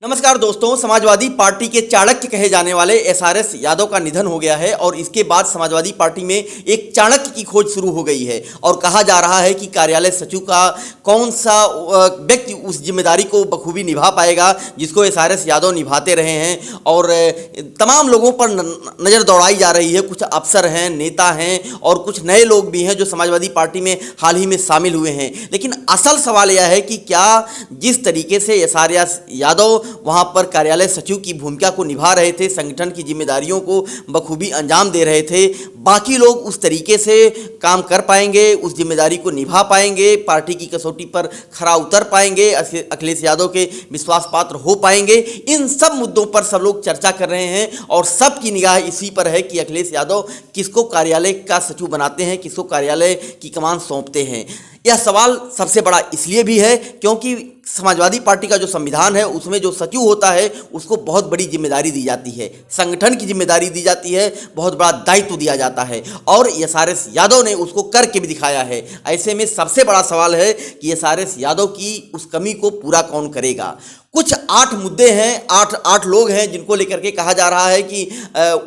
नमस्कार दोस्तों, समाजवादी पार्टी के चाणक्य कहे जाने वाले एसआरएस यादव का निधन हो गया है और इसके बाद समाजवादी पार्टी में एक चाणक्य की खोज शुरू हो गई है और कहा जा रहा है कि कार्यालय सचिव का कौन सा व्यक्ति उस जिम्मेदारी को बखूबी निभा पाएगा जिसको एसआरएस यादव निभाते रहे हैं। और तमाम लोगों पर नज़र दौड़ाई जा रही है। कुछ अफसर हैं, नेता हैं और कुछ नए लोग भी हैं जो समाजवादी पार्टी में हाल ही में शामिल हुए हैं। लेकिन असल सवाल यह है कि क्या जिस तरीके से एसआरएस यादव वहां पर कार्यालय सचिव की भूमिका को निभा रहे थे, संगठन की जिम्मेदारियों को बखूबी अंजाम दे रहे थे, बाकी लोग उस तरीके से काम कर पाएंगे, उस जिम्मेदारी को निभा पाएंगे, पार्टी की कसौटी पर खरा उतर पाएंगे, अखिलेश यादव के विश्वास पात्र हो पाएंगे? इन सब मुद्दों पर सब लोग चर्चा कर रहे हैं और सबकी निगाह इसी पर है कि अखिलेश यादव किसको कार्यालय का सचिव बनाते हैं, किसको कार्यालय की कमान सौंपते हैं। यह सवाल सबसे बड़ा इसलिए भी है क्योंकि समाजवादी पार्टी का जो संविधान है उसमें जो सचिव होता है उसको बहुत बड़ी जिम्मेदारी दी जाती है, संगठन की जिम्मेदारी दी जाती है, बहुत बड़ा दायित्व दिया जाता है और एसआरएस यादव ने उसको करके भी दिखाया है। ऐसे में सबसे बड़ा सवाल है कि एसआरएस यादव की उस कमी को पूरा कौन करेगा। कुछ 8 मुद्दे हैं, 8 लोग हैं जिनको लेकर के कहा जा रहा है कि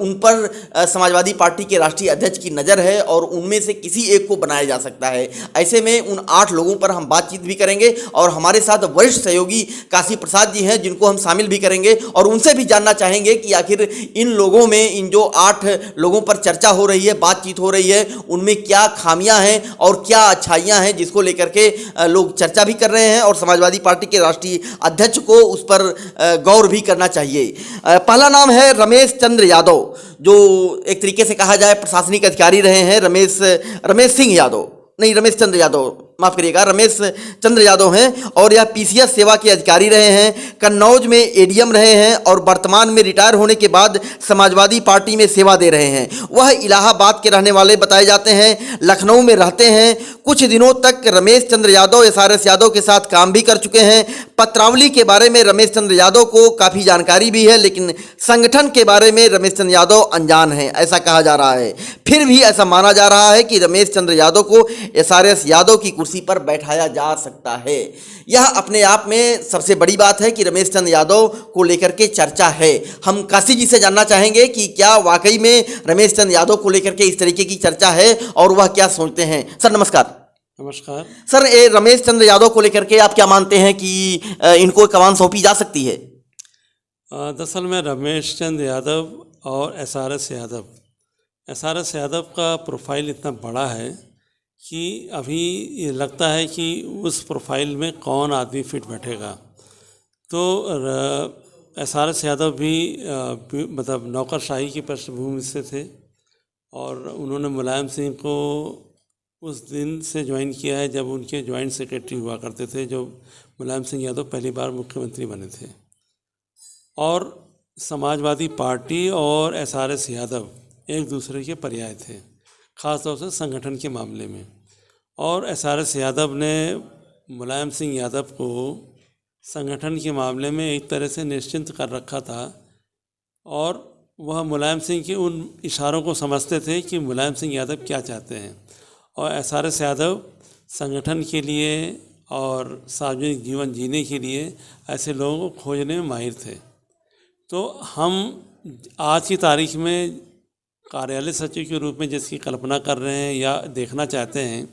उन पर समाजवादी पार्टी के राष्ट्रीय अध्यक्ष की नज़र है और उनमें से किसी एक को बनाया जा सकता है। ऐसे में उन 8 लोगों पर हम बातचीत भी करेंगे और हमारे साथ वरिष्ठ सहयोगी काशी प्रसाद जी हैं जिनको हम शामिल भी करेंगे और उनसे भी जानना चाहेंगे कि आखिर इन लोगों में, इन जो 8 लोगों पर चर्चा हो रही है, बातचीत हो रही है, उनमें क्या खामियां हैं और क्या अच्छाइयां हैं जिसको लेकर के लोग चर्चा भी कर रहे हैं और समाजवादी पार्टी के राष्ट्रीय अध्यक्ष को उस पर गौर भी करना चाहिए। पहला नाम है रमेश चंद्र यादव, जो एक तरीके से कहा जाए प्रशासनिक अधिकारी रहे हैं। रमेश चंद्र यादव, माफ करिएगा, रमेश चंद्र यादव हैं और यह पीसीएस सेवा के अधिकारी रहे हैं। कन्नौज में एडीएम रहे हैं और वर्तमान में रिटायर होने के बाद समाजवादी पार्टी में सेवा दे रहे हैं। वह इलाहाबाद के रहने वाले बताए जाते हैं, लखनऊ में रहते हैं। कुछ दिनों तक रमेश चंद्र यादव एसआरएस यादव के साथ काम भी कर चुके हैं। पत्रावली के बारे में रमेश चंद्र यादव को काफ़ी जानकारी भी है, लेकिन संगठन के बारे में रमेश चंद्र यादव अनजान हैं, ऐसा कहा जा रहा है। फिर भी ऐसा माना जा रहा है कि रमेश चंद्र यादव को एसआरएस यादव की कुर्सी पर बैठाया जा सकता है। यह अपने आप में सबसे बड़ी बात है कि रमेश चंद्र यादव को लेकर के चर्चा है। हम काशी जी से जानना चाहेंगे कि क्या वाकई में रमेश चंद्र यादव को लेकर के इस तरीके की चर्चा है और वह क्या सोचते हैं। सर नमस्कार। नमस्कार सर, रमेश चंद्र यादव को लेकर के आप क्या मानते हैं कि इनको कमान सौंपी जा सकती है? दरअसल में रमेश चंद्र यादव और एसआरएस यादव का प्रोफाइल इतना बड़ा है कि अभी ये लगता है कि उस प्रोफाइल में कौन आदमी फिट बैठेगा। तो एसआरएस यादव भी मतलब नौकरशाही की पृष्ठभूमि से थे और उन्होंने मुलायम सिंह को उस दिन से ज्वाइन किया है जब उनके ज्वाइंट सेक्रेटरी हुआ करते थे, जो मुलायम सिंह यादव पहली बार मुख्यमंत्री बने थे। और समाजवादी पार्टी और एसआरएस यादव एक दूसरे के पर्याय थे, ख़ास तौर से संगठन के मामले में। और एसआरएस यादव ने मुलायम सिंह यादव को संगठन के मामले में एक तरह से निश्चिंत कर रखा था और वह मुलायम सिंह के उन इशारों को समझते थे कि मुलायम सिंह यादव क्या चाहते हैं। और एसआरएस यादव संगठन के लिए और सार्वजनिक जीवन जीने के लिए ऐसे लोगों को खोजने में माहिर थे। तो हम आज की तारीख में कार्यालय सचिव के रूप में जिसकी कल्पना कर रहे हैं या देखना चाहते हैं,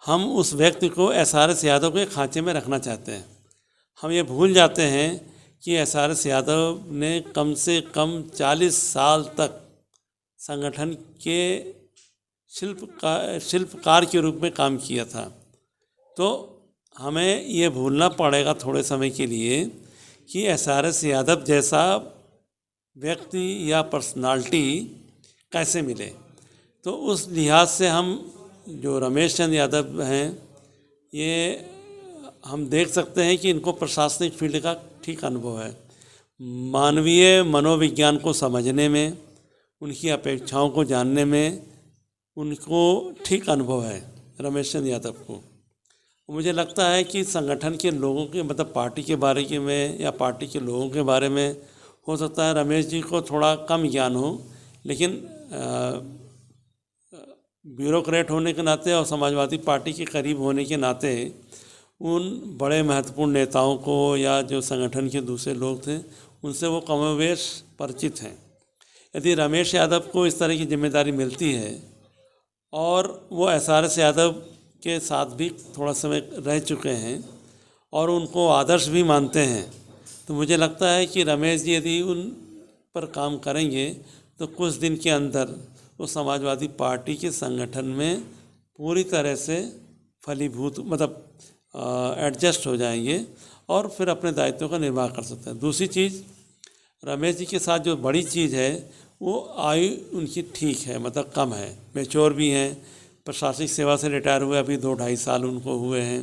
हम उस व्यक्ति को एसआरएस यादव के खांचे में रखना चाहते हैं। हम ये भूल जाते हैं कि एसआरएस यादव ने कम से कम 40 साल तक संगठन के शिल्पकार के रूप में काम किया था। तो हमें ये भूलना पड़ेगा थोड़े समय के लिए कि एसआरएस यादव जैसा व्यक्ति या पर्सनालिटी कैसे मिले। तो उस लिहाज से हम जो रमेश चंद्र यादव हैं, ये हम देख सकते हैं कि इनको प्रशासनिक फील्ड का ठीक अनुभव है। मानवीय मनोविज्ञान को समझने में, उनकी अपेक्षाओं को जानने में उनको ठीक अनुभव है रमेश चंद्र यादव को। मुझे लगता है कि संगठन के लोगों के मतलब पार्टी के बारे में या पार्टी के लोगों के बारे में हो सकता है रमेश जी को थोड़ा कम ज्ञान हो, लेकिन ब्यूरोक्रेट होने के नाते और समाजवादी पार्टी के करीब होने के नाते उन बड़े महत्वपूर्ण नेताओं को या जो संगठन के दूसरे लोग थे उनसे वो कमोवेश परिचित हैं। यदि रमेश यादव को इस तरह की जिम्मेदारी मिलती है और वो एसआरएस यादव के साथ भी थोड़ा समय रह चुके हैं और उनको आदर्श भी मानते हैं, तो मुझे लगता है कि रमेश जी यदि उन पर काम करेंगे तो कुछ दिन के अंदर वो समाजवादी पार्टी के संगठन में पूरी तरह से फलीभूत एडजस्ट हो जाएंगे और फिर अपने दायित्वों का निर्वाह कर सकते हैं। दूसरी चीज़, रमेश जी के साथ जो बड़ी चीज़ है वो आयु उनकी ठीक है, कम है, मैच्योर भी हैं, प्रशासनिक सेवा से रिटायर हुए अभी 2-2.5 साल उनको हुए हैं,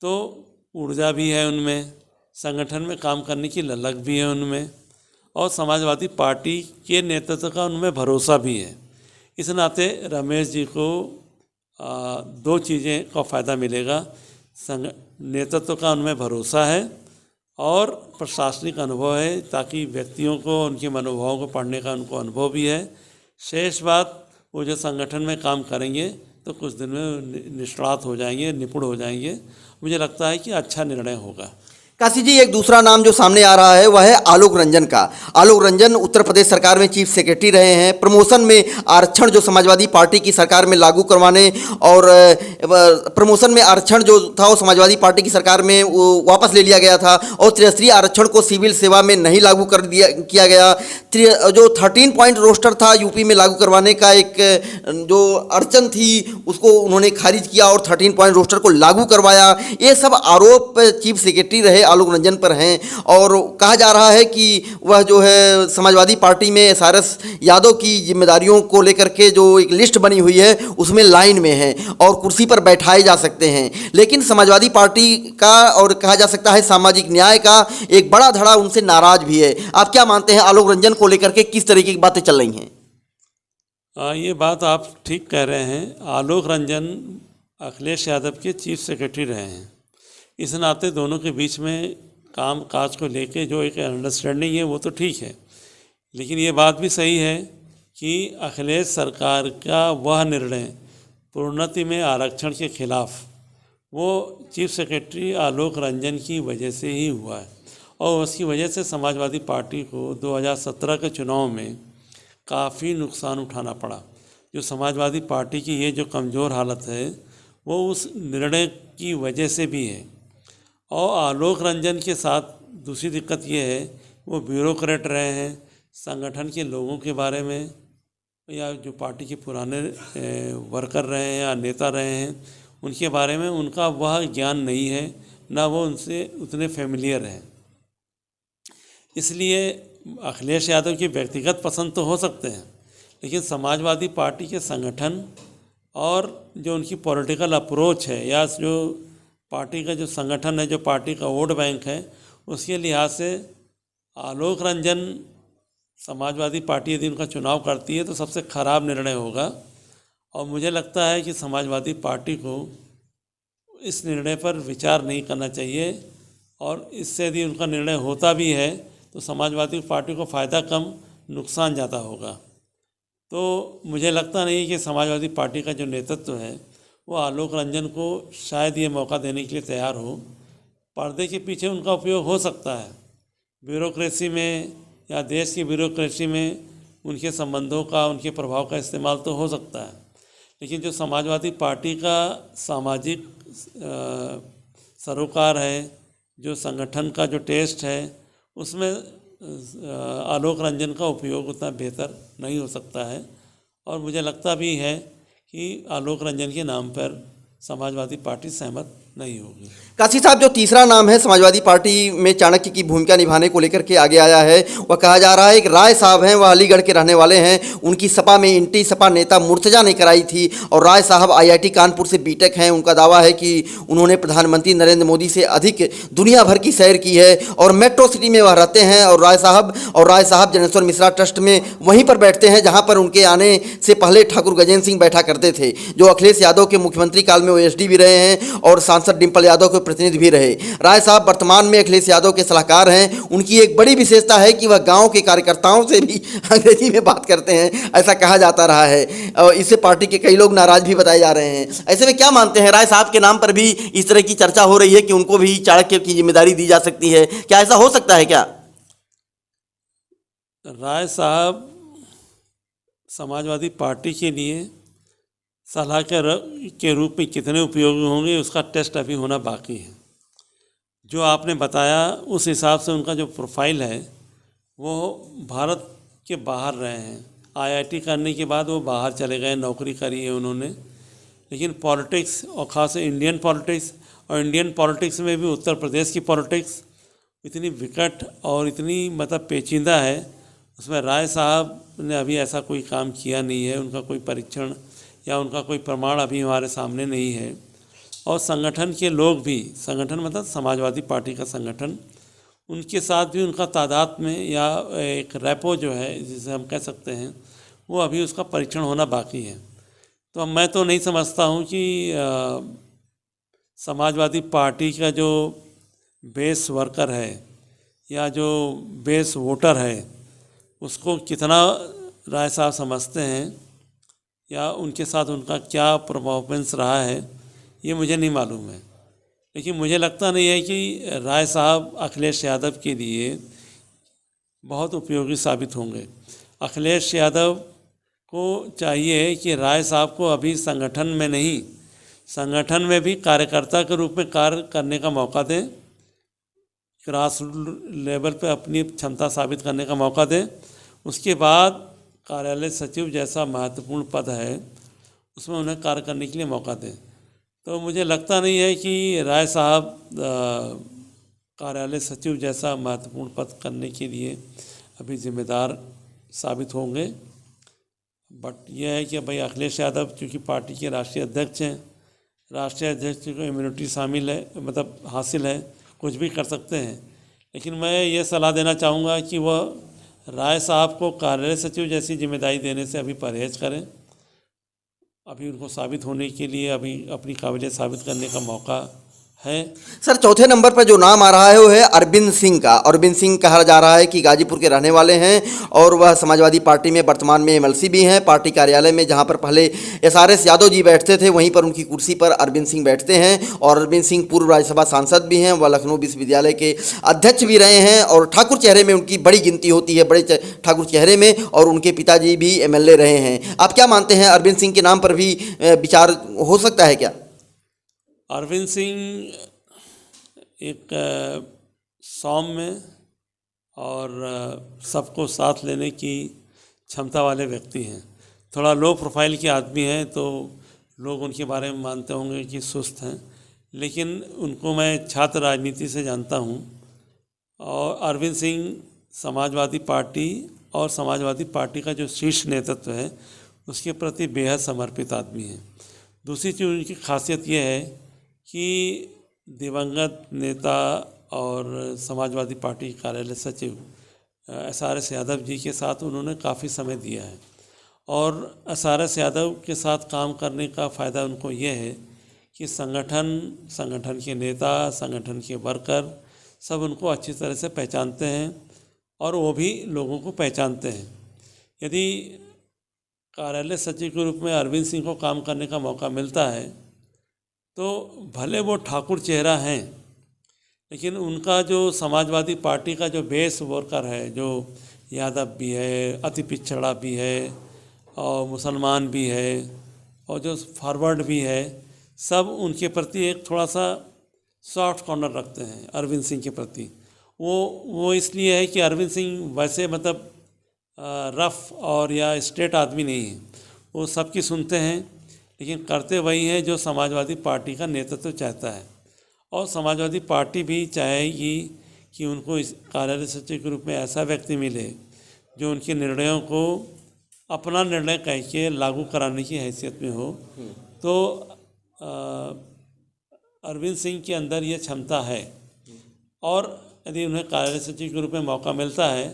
तो ऊर्जा भी है उनमें, संगठन में काम करने की ललक भी है उनमें और समाजवादी पार्टी के नेतृत्व का उनमें भरोसा भी है। इस नाते रमेश जी को 2 चीज़ें का फ़ायदा मिलेगा, नेतृत्व का उनमें भरोसा है और प्रशासनिक अनुभव है, ताकि व्यक्तियों को उनके मनोभावों को पढ़ने का उनको अनुभव भी है। शेष बात, वो जो संगठन में काम करेंगे तो कुछ दिन में निष्णात हो जाएंगे, निपुण हो जाएंगे। मुझे लगता है कि अच्छा निर्णय होगा। काशी जी, एक दूसरा नाम जो सामने आ रहा है वह है आलोक रंजन का। आलोक रंजन उत्तर प्रदेश सरकार में चीफ सेक्रेटरी रहे हैं। प्रमोशन में आरक्षण जो समाजवादी पार्टी की सरकार में लागू करवाने और प्रमोशन में आरक्षण जो था वो समाजवादी पार्टी की सरकार में वो वापस ले लिया गया था और त्रिस्तरीय आरक्षण को सिविल सेवा में नहीं लागू किया गया। जो 13 पॉइंट रोस्टर था यूपी में लागू करवाने का, एक जो अड़चन थी उसको उन्होंने खारिज किया और 13 पॉइंट रोस्टर को लागू करवाया। ये सब आरोप चीफ सेक्रेटरी रहे आलोक रंजन पर हैं और कहा जा रहा है कि वह जो है समाजवादी पार्टी में एसआरएस यादव की जिम्मेदारियों को लेकर के जो एक लिस्ट बनी हुई है उसमें लाइन में है और कुर्सी पर बैठाए जा सकते हैं। लेकिन समाजवादी पार्टी का और कहा जा सकता है सामाजिक न्याय का एक बड़ा धड़ा उनसे नाराज भी है। आप क्या मानते हैं, आलोक रंजन को लेकर के किस तरीके की बातें चल रही हैं? ये बात आप ठीक कह रहे हैं। आलोक रंजन अखिलेश यादव के चीफ सेक्रेटरी रहे हैं, इस नाते दोनों के बीच में काम काज को लेके जो एक अंडरस्टैंडिंग है वो तो ठीक है। लेकिन ये बात भी सही है कि अखिलेश सरकार का वह निर्णय प्रोन्नति में आरक्षण के खिलाफ वो चीफ सेक्रेटरी आलोक रंजन की वजह से ही हुआ है और उसकी वजह से समाजवादी पार्टी को 2017 के चुनाव में काफ़ी नुकसान उठाना पड़ा। जो समाजवादी पार्टी की ये जो कमज़ोर हालत है वो उस निर्णय की वजह से भी है। और आलोक रंजन के साथ दूसरी दिक्कत ये है, वो ब्यूरोक्रेट रहे हैं, संगठन के लोगों के बारे में या जो पार्टी के पुराने वर्कर रहे हैं या नेता रहे हैं उनके बारे में उनका वह ज्ञान नहीं है, ना वो उनसे उतने फेमिलियर हैं। इसलिए अखिलेश यादव की व्यक्तिगत पसंद तो हो सकते हैं, लेकिन समाजवादी पार्टी के संगठन और जो उनकी पॉलिटिकल अप्रोच है या जो पार्टी का जो संगठन है, जो पार्टी का वोट बैंक है, उसके लिहाज से आलोक रंजन समाजवादी पार्टी यदि उनका चुनाव करती है तो सबसे ख़राब निर्णय होगा। और मुझे लगता है कि समाजवादी पार्टी को इस निर्णय पर विचार नहीं करना चाहिए और इससे यदि उनका निर्णय होता भी है तो समाजवादी पार्टी को फ़ायदा कम नुकसान ज़्यादा होगा। तो मुझे लगता नहीं कि समाजवादी पार्टी का जो नेतृत्व है वो आलोक रंजन को शायद ये मौका देने के लिए तैयार हो। पर्दे के पीछे उनका उपयोग हो सकता है, ब्यूरोक्रेसी में या देश की ब्यूरोक्रेसी में उनके संबंधों का, उनके प्रभाव का इस्तेमाल तो हो सकता है, लेकिन जो समाजवादी पार्टी का सामाजिक सरोकार है, जो संगठन का जो टेस्ट है, उसमें आलोक रंजन का उपयोग उतना बेहतर नहीं हो सकता है। और मुझे लगता भी है कि आलोक रंजन के नाम पर समाजवादी पार्टी सहमत नहीं होगी। काशी साहब, जो तीसरा नाम है समाजवादी पार्टी में चाणक्य की भूमिका निभाने को लेकर के आगे आया है, वह कहा जा रहा है एक राय साहब हैं, वह अलीगढ़ के रहने वाले हैं। उनकी सपा में इंटी सपा नेता मुर्तजा ने कराई थी और राय साहब आईआईटी कानपुर से बीटेक हैं। उनका दावा है कि उन्होंने प्रधानमंत्री नरेंद्र मोदी से अधिक दुनिया भर की सैर की है और मेट्रो सिटी में वह रहते हैं। और राय साहब जनेश्वर मिश्रा ट्रस्ट में वहीं पर बैठते हैं जहाँ पर उनके आने से पहले ठाकुर गजेंद्र सिंह बैठा करते थे, जो अखिलेश यादव के मुख्यमंत्री काल में ओएसडी भी रहे हैं और सांसद सांसद डिम्पल यादव के प्रतिनिधि भी रहे। राय साहब वर्तमान में अखिलेश यादव के सलाहकार हैं। उनकी एक बड़ी विशेषता है कि वह गांव के कार्यकर्ताओं से भी अंग्रेजी में बात करते हैं, ऐसा कहा जाता रहा है और इससे पार्टी के कई लोग नाराज भी बताए जा रहे हैं। ऐसे में क्या मानते हैं, राय साहब के नाम पर भी इस तरह की चर्चा हो रही है कि उनको भी चाणक्य की जिम्मेदारी दी जा सकती है, क्या ऐसा हो सकता है क्या? राय साहब समाजवादी पार्टी के लिए के रूप में कितने उपयोगी होंगे उसका टेस्ट अभी होना बाकी है। जो आपने बताया उस हिसाब से उनका जो प्रोफाइल है वो भारत के बाहर रहे हैं। आईआईटी करने के बाद वो बाहर चले गए, नौकरी करी है उन्होंने। लेकिन पॉलिटिक्स और ख़ास इंडियन पॉलिटिक्स, और इंडियन पॉलिटिक्स में भी उत्तर प्रदेश की पॉलिटिक्स इतनी विकट और इतनी मतलब पेचीदा है, उसमें राय साहब ने अभी ऐसा कोई काम किया नहीं है। उनका कोई परीक्षण या उनका कोई प्रमाण अभी हमारे सामने नहीं है। और संगठन के लोग भी, संगठन मतलब समाजवादी पार्टी का संगठन, उनके साथ भी उनका तादाद में या एक रैपो जो है जिसे हम कह सकते हैं, वो अभी उसका परीक्षण होना बाकी है। तो मैं तो नहीं समझता हूँ कि समाजवादी पार्टी का जो बेस वर्कर है या जो बेस वोटर है उसको कितना राय साहब समझते हैं या उनके साथ उनका क्या परफॉर्मेंस रहा है ये मुझे नहीं मालूम है। लेकिन मुझे लगता नहीं है कि राय साहब अखिलेश यादव के लिए बहुत उपयोगी साबित होंगे। अखिलेश यादव को चाहिए कि राय साहब को अभी संगठन में नहीं, संगठन में भी कार्यकर्ता के रूप में कार्य करने का मौका दें, ग्रास लेवल पे अपनी क्षमता साबित करने का मौका दें। उसके बाद कार्यालय सचिव जैसा महत्वपूर्ण पद है उसमें उन्हें कार्य करने के लिए मौका दें। तो मुझे लगता नहीं है कि राय साहब कार्यालय सचिव जैसा महत्वपूर्ण पद करने के लिए अभी जिम्मेदार साबित होंगे। बट यह है कि भाई अखिलेश यादव चूँकि पार्टी के राष्ट्रीय अध्यक्ष हैं, राष्ट्रीय अध्यक्ष को इम्यूनिटी शामिल है, मतलब हासिल है, कुछ भी कर सकते हैं। लेकिन मैं ये सलाह देना चाहूँगा कि वह राय साहब को कार्यालय सचिव जैसी जिम्मेदारी देने से अभी परहेज करें। अभी उनको साबित होने के लिए अभी अपनी काबिलियत साबित करने का मौका है। सर, चौथे नंबर पर जो नाम आ रहा है वो है अरविंद सिंह का। अरविंद सिंह कहा जा रहा है कि गाजीपुर के रहने वाले हैं और वह समाजवादी पार्टी में वर्तमान में एमएलसी भी हैं। पार्टी कार्यालय में जहां पर पहले एसआरएस यादव जी बैठते थे वहीं पर उनकी कुर्सी पर अरविंद सिंह बैठते हैं। और अरविंद सिंह पूर्व राज्यसभा सांसद भी हैं, वह लखनऊ विश्वविद्यालय के अध्यक्ष भी रहे हैं और ठाकुर चेहरे में उनकी बड़ी गिनती होती है, बड़े ठाकुर चेहरे में, और उनके पिताजी भी एमएलए रहे हैं। आप क्या मानते हैं, अरविंद सिंह के नाम पर भी विचार हो सकता है क्या? अरविंद सिंह एक सौम्य और सबको साथ लेने की क्षमता वाले व्यक्ति हैं। थोड़ा लो प्रोफाइल के आदमी हैं तो लोग उनके बारे में मानते होंगे कि सुस्त हैं, लेकिन उनको मैं छात्र राजनीति से जानता हूं। और अरविंद सिंह समाजवादी पार्टी और समाजवादी पार्टी का जो शीर्ष नेतृत्व है उसके प्रति बेहद समर्पित आदमी हैं। दूसरी चीज़ उनकी खासियत यह है कि दिवंगत नेता और समाजवादी पार्टी कार्यालय सचिव एसआरएस यादव जी के साथ उन्होंने काफ़ी समय दिया है। और एसआरएस यादव के साथ काम करने का फ़ायदा उनको ये है कि संगठन के नेता, संगठन के वर्कर सब उनको अच्छी तरह से पहचानते हैं और वो भी लोगों को पहचानते हैं। यदि कार्यालय सचिव के रूप में अरविंद सिंह को काम करने का मौका मिलता है तो भले वो ठाकुर चेहरा हैं, लेकिन उनका जो समाजवादी पार्टी का जो बेस वर्कर है, जो यादव भी है, अति पिछड़ा भी है और मुसलमान भी है और जो फॉरवर्ड भी है, सब उनके प्रति एक थोड़ा सा सॉफ्ट कॉर्नर रखते हैं अरविंद सिंह के प्रति। वो इसलिए है कि अरविंद सिंह वैसे मतलब रफ और या स्ट्रेट आदमी नहीं है। वो सबकी सुनते हैं लेकिन करते वही हैं जो समाजवादी पार्टी का नेतृत्व चाहता है। और समाजवादी पार्टी भी चाहेगी कि उनको इस कार्यालय सचिव के रूप में ऐसा व्यक्ति मिले जो उनके निर्णयों को अपना निर्णय कह के लागू कराने की हैसियत में हो। तो अरविंद सिंह के अंदर ये क्षमता है और यदि उन्हें कार्यालय सचिव के रूप में मौका मिलता है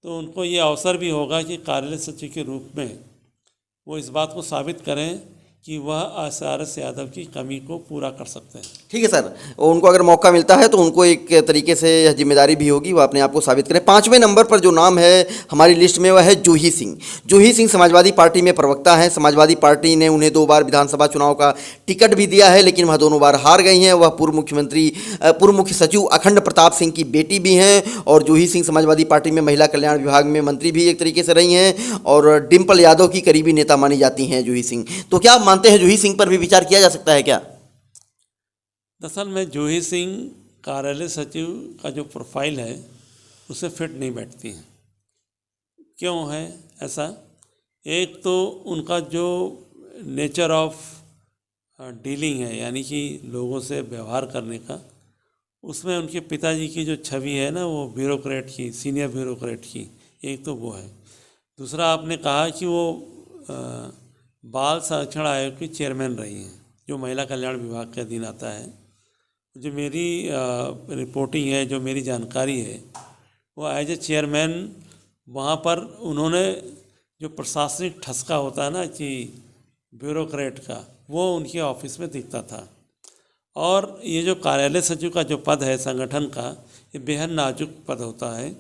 तो उनको ये अवसर भी होगा कि कार्यालय सचिव के रूप में वो इस बात को साबित करें कि वह एसआरएस यादव की कमी को पूरा कर सकते हैं। ठीक है सर, उनको अगर मौका मिलता है तो उनको एक तरीके से यह जिम्मेदारी भी होगी, वो अपने आप को साबित करें। 5वें नंबर पर जो नाम है हमारी लिस्ट में वह है जूही सिंह। जूही सिंह समाजवादी पार्टी में प्रवक्ता हैं। समाजवादी पार्टी ने उन्हें 2 बार विधानसभा चुनाव का टिकट भी दिया है, लेकिन वह दोनों बार हार गई हैं। वह पूर्व मुख्य सचिव अखंड प्रताप सिंह की बेटी भी हैं और जूही सिंह समाजवादी पार्टी में महिला कल्याण विभाग में मंत्री भी एक तरीके से रही हैं और डिम्पल यादव की करीबी नेता मानी जाती हैं जूही सिंह। तो क्या आप मानते हैं जूही सिंह पर भी विचार किया जा सकता है क्या? दरअसल में जूही सिंह कार्यालय सचिव का जो प्रोफाइल है उसे फिट नहीं बैठती हैं। क्यों है ऐसा? एक तो उनका जो नेचर ऑफ डीलिंग है, यानी कि लोगों से व्यवहार करने का, उसमें उनके पिताजी की जो छवि है ना, वो ब्यूरोक्रेट की, सीनियर ब्यूरोक्रेट की, एक तो वो है। दूसरा आपने कहा कि वो बाल संरक्षण आयोग की चेयरमैन रही हैं, जो महिला कल्याण विभाग के अधीन आता है। जो मेरी रिपोर्टिंग है, जो मेरी जानकारी है, वो एज ए चेयरमैन वहाँ पर उन्होंने जो प्रशासनिक ठसका होता है ना कि ब्यूरोक्रेट का, वो उनके ऑफिस में दिखता था। और ये जो कार्यालय सचिव का जो पद है संगठन का, ये बेहद नाजुक पद होता है।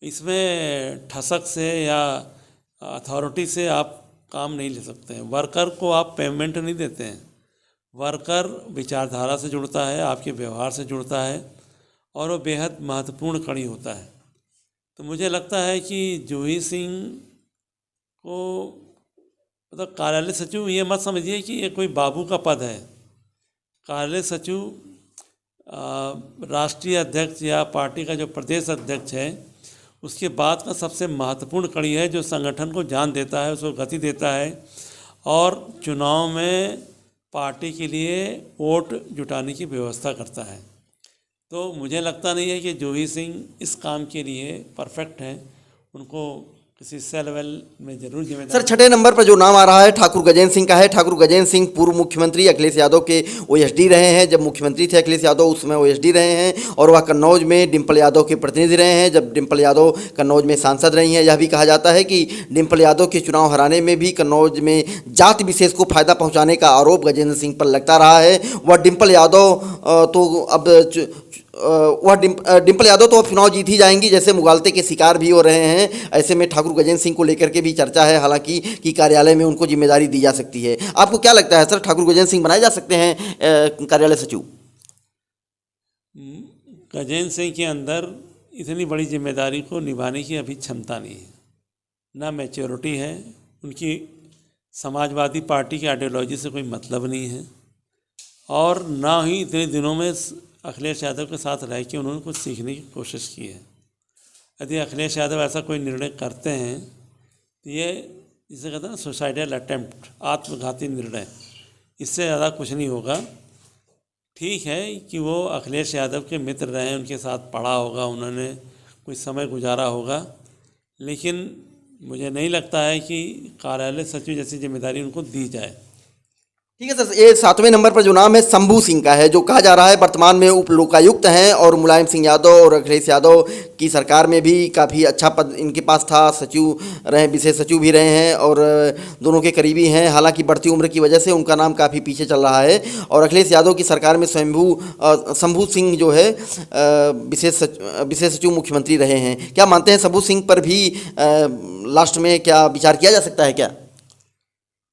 इसमें ठसक से या अथॉरिटी से आप काम नहीं ले सकते हैं। वर्कर को आप पेमेंट नहीं देते हैं। वर्कर विचारधारा से जुड़ता है, आपके व्यवहार से जुड़ता है और वो बेहद महत्वपूर्ण कड़ी होता है। तो मुझे लगता है कि जूही सिंह को मतलब कार्यालय सचिव, ये मत समझिए कि ये कोई बाबू का पद है। कार्यालय सचिव राष्ट्रीय अध्यक्ष या पार्टी का जो प्रदेश अध्यक्ष है, उसके बाद का सबसे महत्वपूर्ण कड़ी है, जो संगठन को जान देता है, उसको गति देता है और चुनाव में पार्टी के लिए वोट जुटाने की व्यवस्था करता है। तो मुझे लगता नहीं है कि जूही सिंह इस काम के लिए परफेक्ट हैं। उनको किसी से लेवल में जरूर जिम्मेदारी। सर 6ठे नंबर पर जो नाम आ रहा है ठाकुर गजेंद्र सिंह का है। ठाकुर गजेंद्र सिंह पूर्व मुख्यमंत्री अखिलेश यादव के ओएसडी रहे हैं। जब मुख्यमंत्री थे अखिलेश यादव, उसमें ओएसडी रहे हैं और वह कन्नौज में डिम्पल यादव के प्रतिनिधि रहे हैं, जब डिम्पल यादव कन्नौज में सांसद रही हैं। यह भी कहा जाता है कि डिम्पल यादव के चुनाव हराने में भी कन्नौज में जाति विशेष को फायदा पहुँचाने का आरोप गजेंद्र सिंह पर लगता रहा है। वह डिम्पल यादव डिम्पल यादव तो अब चुनाव जीत ही जाएंगी, जैसे मुगालते के शिकार भी हो रहे हैं। ऐसे में ठाकुर गजेंद्र सिंह को लेकर के भी चर्चा है, हालांकि कि कार्यालय में उनको जिम्मेदारी दी जा सकती है। आपको क्या लगता है सर, ठाकुर गजेंद्र सिंह बनाए जा सकते हैं कार्यालय सचिव? गजेंद्र सिंह के अंदर इतनी बड़ी जिम्मेदारी को निभाने की अभी क्षमता नहीं है, ना मैच्योरिटी है। उनकी समाजवादी पार्टी की आइडियोलॉजी से कोई मतलब नहीं है और ना ही इतने दिनों में अखिलेश यादव के साथ रह के उन्होंने कुछ सीखने की कोशिश की है। यदि अखिलेश यादव ऐसा कोई निर्णय करते हैं तो ये जिसे कहते हैं ना सुसाइडल अटेम्प्ट, आत्मघाती निर्णय, इससे ज़्यादा कुछ नहीं होगा। ठीक है कि वो अखिलेश यादव के मित्र रहे, उनके साथ पढ़ा होगा, उन्होंने कुछ समय गुजारा होगा, लेकिन मुझे नहीं लगता है कि कार्यालय सचिव जैसी जिम्मेदारी उनको दी जाए। ठीक है सर, ये 7वें नंबर पर जो नाम है शंभू सिंह का है, जो कहा जा रहा है वर्तमान में उप लोकायुक्त हैं और मुलायम सिंह यादव और अखिलेश यादव की सरकार में भी काफ़ी अच्छा पद इनके पास था, सचिव रहे, विशेष सचिव भी रहे हैं और दोनों के करीबी हैं। हालांकि बढ़ती उम्र की वजह से उनका नाम काफ़ी पीछे चल रहा है और अखिलेश यादव की सरकार में शंभू सिंह जो है विशेष सचिव मुख्यमंत्री रहे हैं। क्या मानते हैं शंभू सिंह पर भी लास्ट में क्या विचार किया जा सकता है क्या?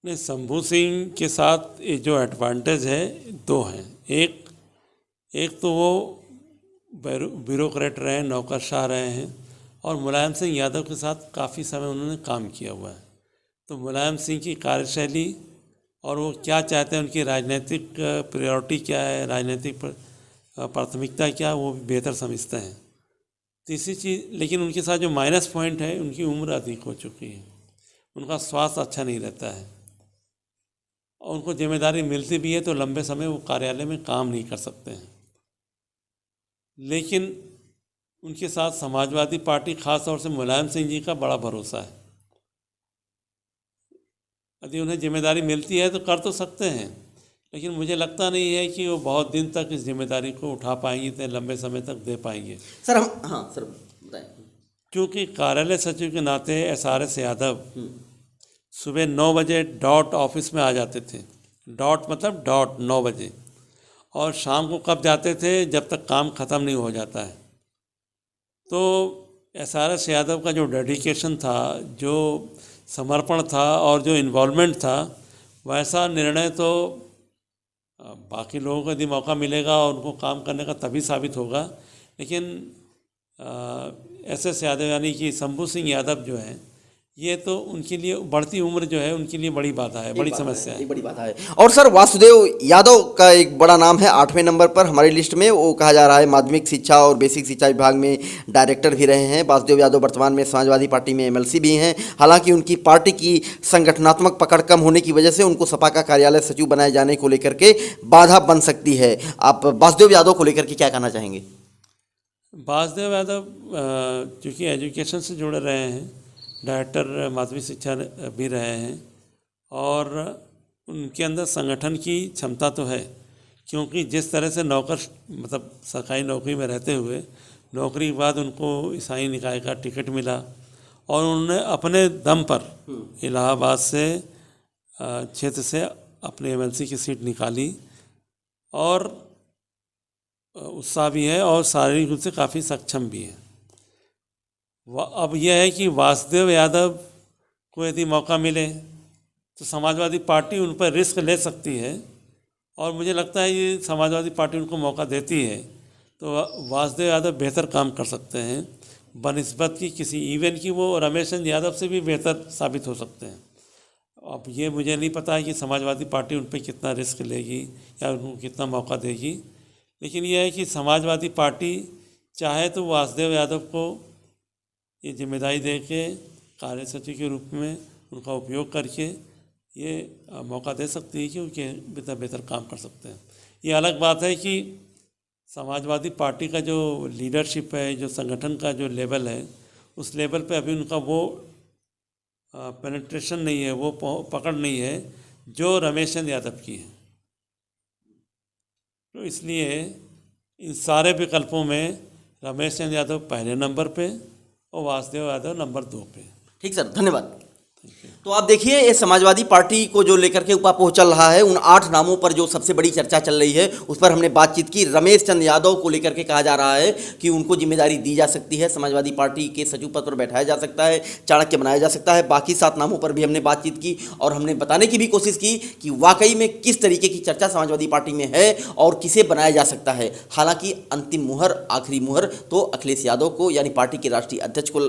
नहीं, शंभू सिंह के साथ ये जो एडवांटेज है दो हैं। एक तो वो ब्यूरोक्रेट रहे हैं, नौकरशाह रहे हैं और मुलायम सिंह यादव के साथ काफ़ी समय उन्होंने काम किया हुआ है। तो मुलायम सिंह की कार्यशैली और वो क्या चाहते हैं, उनकी राजनीतिक प्रायोरिटी क्या है, राजनीतिक प्राथमिकता क्या, वो भी बेहतर समझते हैं। तीसरी चीज़, लेकिन उनके साथ जो माइनस पॉइंट है, उनकी उम्र अधिक हो चुकी है, उनका स्वास्थ्य अच्छा नहीं रहता है और उनको जिम्मेदारी मिलती भी है तो लंबे समय वो कार्यालय में काम नहीं कर सकते हैं। लेकिन उनके साथ समाजवादी पार्टी, खास तौर से मुलायम सिंह जी का बड़ा भरोसा है। यदि उन्हें जिम्मेदारी मिलती है तो कर तो सकते हैं, लेकिन मुझे लगता नहीं है कि वो बहुत दिन तक इस जिम्मेदारी को उठा पाएंगे, इतने लंबे समय तक दे पाएंगे। सर हाँ सर बताएं। क्योंकि कार्यालय सचिव के नाते एसआरएस यादव सुबह 9 बजे डॉट ऑफिस में आ जाते थे। डॉट मतलब डॉट 9 बजे, और शाम को कब जाते थे, जब तक काम ख़त्म नहीं हो जाता है। तो एसआरएस यादव का जो डेडिकेशन था, जो समर्पण था और जो इन्वॉल्वमेंट था, वैसा निर्णय तो बाकी लोगों को यदि मौका मिलेगा और उनको काम करने का तभी साबित होगा। लेकिन एसएस यादव यानी कि शंभू सिंह यादव जो हैं, ये तो उनके लिए बढ़ती उम्र जो है उनके लिए बड़ी बाधा है, बड़ी समस्या है। एक बड़ी बात है। और सर, वासुदेव यादव का एक बड़ा नाम है 8वें नंबर पर हमारी लिस्ट में। वो कहा जा रहा है माध्यमिक शिक्षा और बेसिक शिक्षा विभाग में डायरेक्टर भी रहे हैं। वासुदेव यादव वर्तमान में समाजवादी पार्टी में एमएलसी भी हैं। हालांकि उनकी पार्टी की संगठनात्मक पकड़ कम होने की वजह से उनको सपा का कार्यालय सचिव बनाए जाने को लेकर के बाधा बन सकती है। आप वासुदेव यादव को लेकर के क्या कहना चाहेंगे? वासुदेव यादव चूँकि एजुकेशन से जुड़े रहे हैं, डायरेक्टर माध्यमिक शिक्षा भी रहे हैं, और उनके अंदर संगठन की क्षमता तो है, क्योंकि जिस तरह से नौकर मतलब सरकारी नौकरी में रहते हुए नौकरी के बाद उनको ईसाई निकाय का टिकट मिला और उन्होंने अपने दम पर इलाहाबाद से क्षेत्र से अपने एमएलसी की सीट निकाली, और उत्साह भी है और शारीरिक रूप से काफ़ी सक्षम भी है। अब यह है कि वासुदेव यादव को यदि मौका मिले तो समाजवादी पार्टी उन पर रिस्क ले सकती है, और मुझे लगता है ये समाजवादी पार्टी उनको मौका देती है तो वासुदेव यादव बेहतर काम कर सकते हैं बनिस्बत की किसी इवन की वो रमेश चंद्र यादव से भी बेहतर साबित हो सकते हैं। अब ये मुझे नहीं पता है कि समाजवादी पार्टी उन पर कितना रिस्क लेगी या उनको कितना मौका देगी, लेकिन यह है कि समाजवादी पार्टी चाहे तो वासुदेव यादव को ये जिम्मेदारी दे के कार्य सचिव के रूप में उनका उपयोग करके ये मौका दे सकती है कि उनके बेहतर काम कर सकते हैं। ये अलग बात है कि समाजवादी पार्टी का जो लीडरशिप है, जो संगठन का जो लेवल है, उस लेवल पे अभी उनका वो पेनिट्रेशन नहीं है, वो पकड़ नहीं है जो रमेश चंद्र यादव की है। तो इसलिए इन सारे विकल्पों में रमेश चंद्र यादव पहले नंबर पे और वासुदेव यादव नंबर 2 पे। ठीक सर, धन्यवाद। तो आप देखिए, ये समाजवादी पार्टी को जो लेकर के उपापोह चल रहा है, उन 8 नामों पर जो सबसे बड़ी चर्चा चल रही है उस पर हमने बातचीत की। रमेश चंद्र यादव को लेकर के कहा जा रहा है कि उनको जिम्मेदारी दी जा सकती है, समाजवादी पार्टी के सचिव पद पर बैठाया जा सकता है, चाणक्य बनाया जा सकता है। बाकी 7 नामों पर भी हमने बातचीत की और हमने बताने की भी कोशिश की कि वाकई में किस तरीके की चर्चा समाजवादी पार्टी में है और किसे बनाया जा सकता है। हालांकि अंतिम मुहर, आखिरी मुहर तो अखिलेश यादव को यानी पार्टी के राष्ट्रीय अध्यक्ष को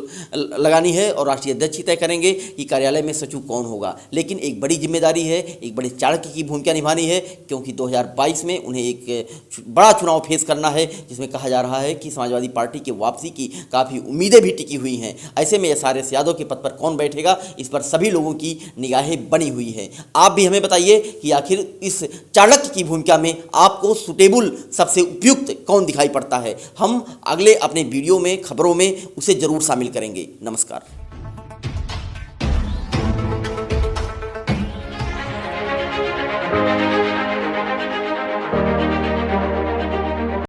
लगानी है और राष्ट्रीय अध्यक्ष ही तय करेंगे कि कार्यालय में सचिव कौन होगा। लेकिन एक बड़ी जिम्मेदारी है, एक बड़े चाणक्य की भूमिका निभानी है, क्योंकि 2022 में उन्हें एक बड़ा चुनाव फेस करना है, जिसमें कहा जा रहा है कि समाजवादी पार्टी के वापसी की काफ़ी उम्मीदें भी टिकी हुई हैं। ऐसे में एसआरएस यादव के पद पर कौन बैठेगा, इस पर सभी लोगों की निगाहें बनी हुई हैं। आप भी हमें बताइए कि आखिर इस चाणक्य की भूमिका में आपको सुटेबल, सबसे उपयुक्त कौन दिखाई पड़ता है। हम अगले अपने वीडियो में, खबरों में उसे जरूर शामिल करेंगे। नमस्कार।